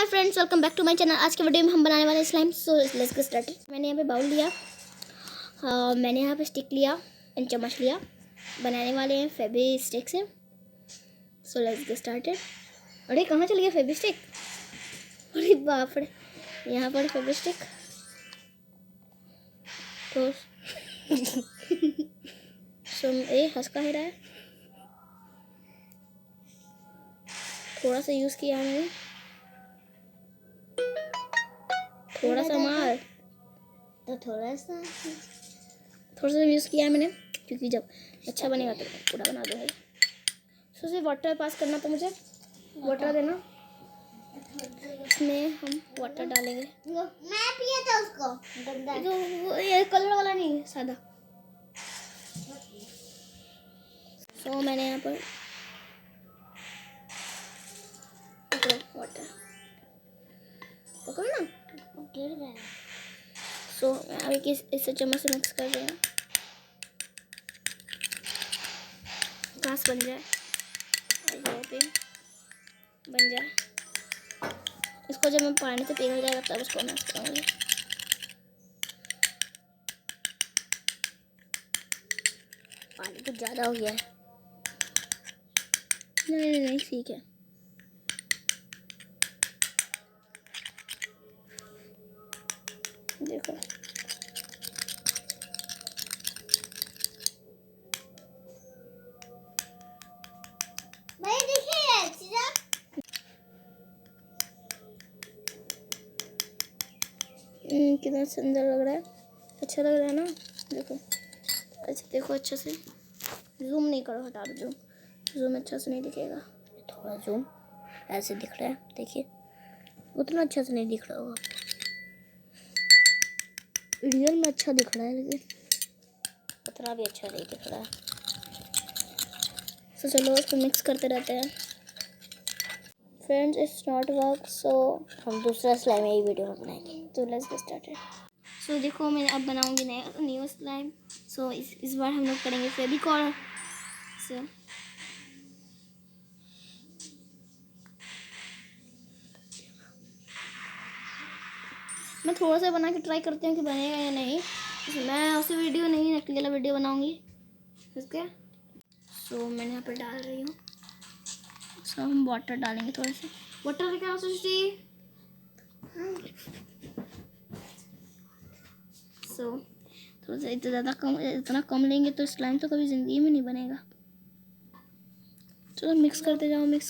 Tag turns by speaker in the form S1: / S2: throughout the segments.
S1: Friends, welcome back to my channel. आज के video में हम बनाने वाले slime. So let's get started. मैंने यहाँ पे बाउल लिया, मैंने यहाँ पे स्टिक लिया एंड चम्मच लिया। बनाने वाले हैं फेबी स्टिक से। सो लेट्स गेट स्टार्टेड। अरे कहाँ चल गया फेबी स्टिक? अरे बाप रे, यहाँ पर फेबी स्टिक तो हंस का ही रहा है। थोड़ा सा यूज़ किया मैंने, थोड़ा सा मार तो थोड़ा सा यूज़ किया है मैंने, क्योंकि जब अच्छा बनेगा तो पूरा बना दूँगी। सो सिर्फ वाटर पास करना, तो मुझे वाटर देना। इसमें हम वाटर डालेंगे।
S2: मैं पिया था उसको,
S1: तो ये कलर वाला नहीं है, सादा। सो मैंने यहाँ पर वाटर पकड़ो ना,
S2: गिर गया।
S1: सो अभी इससे चम्मच से मिक्स कर देना, घास बन जाए पे बन जाए। इसको जब मैं पानी से पिघल जाएगा तब उसको मिक्स करूँगी। पानी कुछ ज़्यादा हो गया है। नहीं ठीक है। देखो
S2: भाई देखिए
S1: कितना सुंदर लग रहा है, अच्छा लग रहा है ना। देखो अच्छा, देखो अच्छे से जूम नहीं करो, हटा दो जूम अच्छा से नहीं दिखेगा। थोड़ा जूम ऐसे दिख रहा है, देखिए उतना अच्छा से नहीं दिख रहा होगा, रियल में अच्छा दिख रहा है लेकिन उतना भी अच्छा नहीं दिख रहा है। तो चलो इसको मिक्स करते रहते हैं। फ्रेंड्स, इट्स नॉट वर्क, सो हम दूसरा स्लाइम यही वीडियो में बनाएंगे। तो लेट्स गेट स्टार्टेड। सो देखो मैं अब बनाऊंगी न्यू स्लाइम। सो इस बार हम लोग करेंगे फेविकॉल से। मैं थोड़ा सा बना के ट्राई करती हूँ कि बनेगा या नहीं। मैं उसे वीडियो नहीं, नकली वाला वीडियो बनाऊंगी इसके। सो मैंने यहाँ पर डाल रही हूँ। सो हम वाटर डालेंगे, थोड़ा सा वाटर क्या सृष्टि। सो थोड़ा सा इतना कम लेंगे तो स्लाइम तो कभी ज़िंदगी में नहीं बनेगा। चलो मिक्स करते जाओ and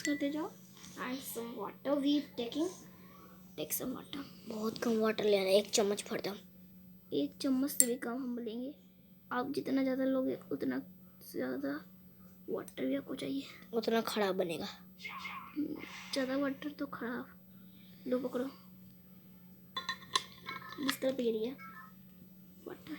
S1: some water we take some water. बहुत कम वाटर लेना, 1 चम्मच भर दो। 1 चम्मच से भी कम हम लेंगे। आप जितना ज़्यादा लोगे उतना ज़्यादा वाटर भी आपको चाहिए, उतना खराब बनेगा। ज़्यादा वाटर तो खराब। लो पकड़ो, बिस्तर पे गिर गया वाटर।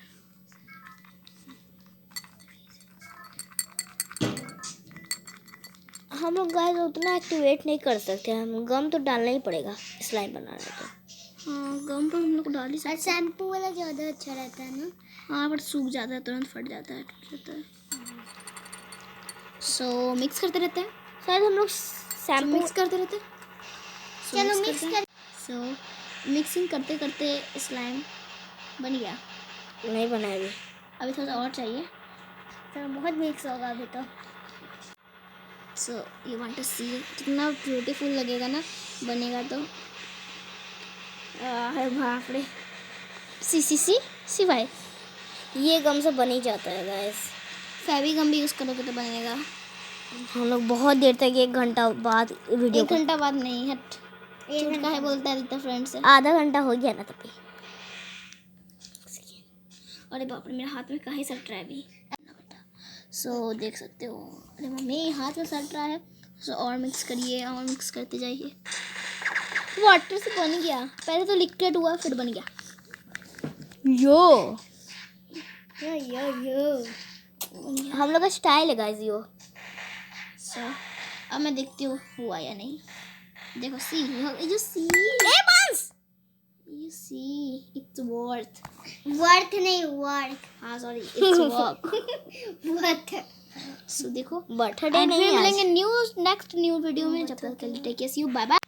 S1: हम लोग गाइस उतना एक्टिवेट नहीं कर सकते, हम गम तो डालना ही पड़ेगा स्लाइम बनाने तो। हाँ, गम तो हम लोग डाल ही सकते।
S2: शैम्पू वाला ज़्यादा अच्छा रहता है ना।
S1: हाँ, बट सूख जाता है, तुरंत फट जाता है, टूट जाता है। सो मिक्स करते रहते हैं। शायद हम लोग शैम्पू मिक्स करते रहते हैं।
S2: चलो मिक्स कर।
S1: सो मिक्सिंग करते करते स्लाइम बन गया। नहीं बना अभी थोड़ा और चाहिए।
S2: तो बहुत मिक्स होगा अभी तो।
S1: सो यू वांट टू सी कितना ब्यूटीफुल लगेगा ना बनेगा तो। अरे बाप रे, सी भाई, ये गम से बन ही जाता है गाइस। फेवी गम भी यूज़ करोगे तो बनेगा। हम लोग बहुत देर तक 1 घंटा बाद वीडियो, 1 घंटा बाद नहीं, हट झूठ का है बोलता है फ्रेंड से। आधा घंटा हो गया ना तभी। अरे बाप रे, मेरे हाथ में कहीं सट रहा है अभी। सो देख सकते हो, अरे मम्मी हाथ में सट रहा है। सो और मिक्स करिए और मिक्स करते जाइए। वाटर से बन गया, पहले तो लिक्विड हुआ फिर बन गया। यो हम लोग का स्टाइल है गाइस यो। सो अब मैं देखती हूँ हुआ या नहीं। देखो see, you see, you see it's worth
S2: नहीं वर्क।
S1: हाँ sorry, it's work।
S2: Worth.
S1: So देखो बर्थडे नहीं, मिलेंगे नेक्स्ट न्यू वीडियो में। जब तक के लिए take care, see you, bye bye.